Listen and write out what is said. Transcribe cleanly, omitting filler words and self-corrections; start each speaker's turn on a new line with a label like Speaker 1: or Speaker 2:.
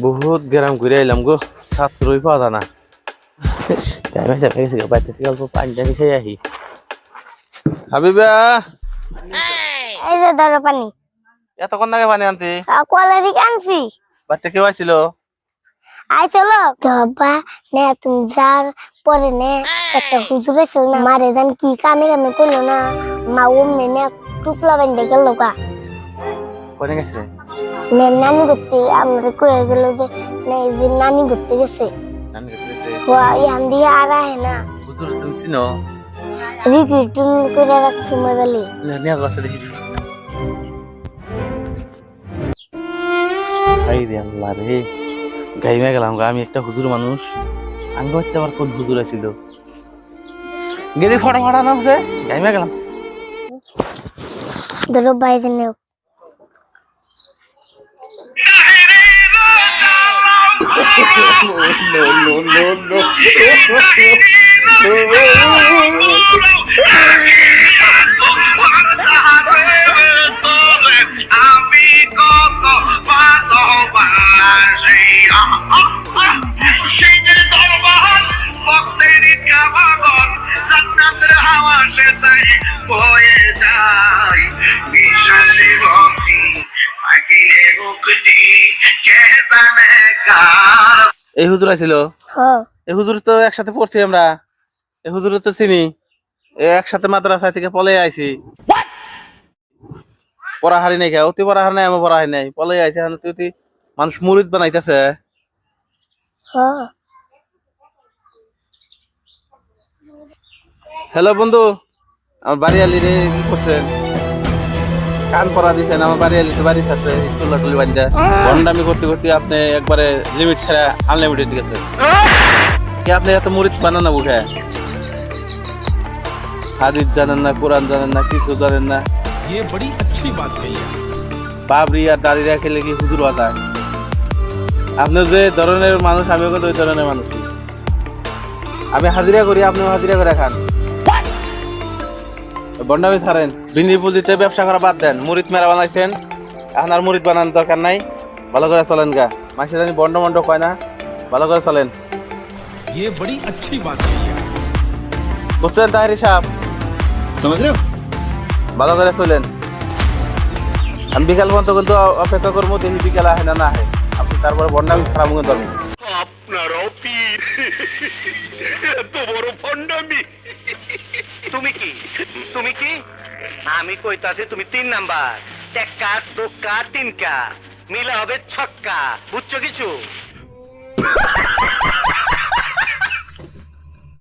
Speaker 1: বহুত গ্রাম ঘুরে এলাম গো, ছাত্রই পাওয়া যায় না। বাড়িতে থেকে অল্প পানি টানি খেয়ে আহি। হাবিবা,
Speaker 2: এই যে ধরো পানি।
Speaker 1: এতক্ষণ আগে পানি আনতে?
Speaker 2: কলের দিকে আনছি।
Speaker 1: বাড়িতে কেউ আসছিল?
Speaker 2: আই চলো বাবা, নে তুমি যার পরে নে একটা হুজুর ছিল না, মারে জান কি কামে কামে করলো না, মা অমনি নে টুপলা বান্ধে গেল গা।
Speaker 1: কোনে গেছে?
Speaker 2: নে নানি করতে আমরা কয়ে গেল যে নে এই যে নানি করতে গেছে।
Speaker 1: নানি করতে গেছে?
Speaker 2: ওয়া ইয়ান দিয়ে আর আহে না।
Speaker 1: হুজুর তুমি চিনো?
Speaker 2: রিকি টুন করে রাখছি মোবাইলে।
Speaker 1: নিয়ে গেছে দেখি। হাই রে আল্লাহ রে, গাইমে গেলাম গা। আমি একটা হুজুর মানুষ, আঙ্গ হচ্ছে আবার কোন হুজুর আছিল? গেদি ফটো ফাটা না হচ্ছে, গাইমে গেলাম।
Speaker 2: ধরো বাইরে নেও।
Speaker 3: আমি কত ভালোবাসি সেই দরবার ভক্তের কাবাগর জান্নাতের হাওয়া সে তাই বয়ে যায় বিশ্বাসী ভক্তি থাকিলে মুক্তি কে জানে কার।
Speaker 1: এই হুজুর আছিল?
Speaker 2: হ্যাঁ
Speaker 1: এই হুজুর তো একসাথে পড়ছি আমরা, এই হুজুর তো চিনি। একসাথে মাদ্রাসা থেকে পলে আইছি। পড়াহারি নাই খা, অতি পড়াহার নাই, আমি পড়াহারি নাই, পলে আইছে। তুই মানুষ মুরিদ বানাইতেছে।
Speaker 2: হ্যাঁ।
Speaker 1: হ্যালো বন্ধু, আমার বাড়ি আলি রে, কি করছেন? কান পরা দিচ্ছেন, আমার বাড়ি আলি তো বাড়ি আছে টুলা টুলি বান্ধা। ভন্ডামি করতে করতে আপনি একবারে লিমিট ছাড়া আনলিমিটেড গেছে। কি আপনি এত মুরিদ বানানো বুঝে? হাদিস জানেন না, কোরআন জানেন না, কিছু জানেন না।
Speaker 4: ये बड़ी अच्छी बात कही है।
Speaker 1: বাবরি আর দাড়ি রাখলে কি হুজুর হওয়া যায়? আপনি যে ধরনের মানুষ, আমিও কিন্তু ওই ধরনের মানুষ। আমি হাজিরা করি, আপনিও হাজিরা করে খান। বন্ডামি ছাড়েন, বিনি পুঁজিতে ব্যবসা করা বাদ দেন। মুরিদ মেরা বানাইছেন, এখন আর মুরিদ বানানোর দরকার নাই। ভালো করে চলেন গা, মাসে জানি বন্ড মন্ড কয় না, ভালো করে চলেন।
Speaker 4: ये बड़ी अच्छी बात कही है।
Speaker 1: বুঝছেন তাহেরি সাহেব?
Speaker 4: समझ रहे हो?
Speaker 1: ভালো করে চলেন। আমি বিকাল পর্যন্ত কিন্তু অপেক্ষা করবো, দেখি বিকাল আহে না না আহে। আপনি তারপরে বন্ডামি ছাড়া মুখে ধরবেন।
Speaker 3: আপনারাও পীর, এত বড় ভণ্ডামি। তুমি কি তুমি কি আমি কইতাছি তুমি 3 নাম্বার টেক্কা দোক্কা তিনকা মিলা হবে ছক্কা, বুঝছো কিছু?